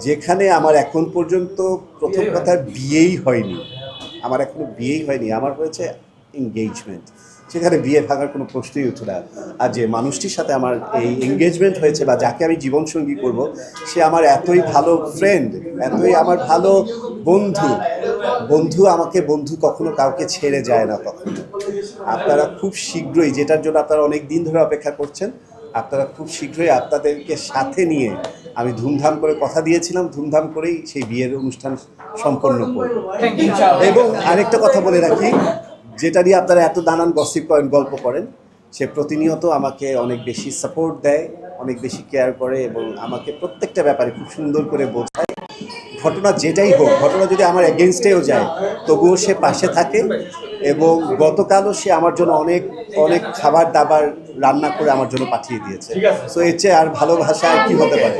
যেখানে আমার এখন পর্যন্ত প্রথম কথা বিয়েই হয়নি, আমার এখনো বিয়েই হয়নি, আমার হয়েছে এঙ্গেজমেন্ট। সেখানে বিয়ে ভাঙার কোনো প্রশ্নই উঠে না। আর যে মানুষটির সাথে আমার এই এঙ্গেজমেন্ট হয়েছে বা যাকে আমি জীবনসঙ্গী করব, সে আমার এতই ভালো ফ্রেন্ড, এতই আমার ভালো বন্ধু। বন্ধু আমাকে বন্ধু কখনো কাউকে ছেড়ে যায় না কখনো। আপনারা খুব শীঘ্রই, যেটার জন্য আপনারা অনেক দিন ধরে অপেক্ষা করছেন, আপনারা খুব শীঘ্রই আপনাদেরকে সাথে নিয়ে, আমি ধুমধাম করে কথা দিয়েছিলাম, ধুমধাম করেই সেই বিয়ের অনুষ্ঠান সম্পন্ন করব। এবং আরেকটা কথা বলে রাখি, যেটা নিয়ে আপনারা এত নানান গসিপ করেন, গল্প করেন, সে প্রতিনিয়ত আমাকে অনেক বেশি সাপোর্ট দেয়, অনেক বেশি কেয়ার করে এবং আমাকে প্রত্যেকটা ব্যাপারে খুব সুন্দর করে বোঝায়। ঘটনা যেটাই হোক, ঘটনা যদি আমার এগেনস্টেও যায়, তবুও সে পাশে থাকে। এবং গতকালও সে আমার জন্য অনেক অনেক খাবার দাবার রান্না করে আমার জন্য পাঠিয়ে দিয়েছে। সো এর চেয়ে আর ভালোবাসা আর কি হতে পারে।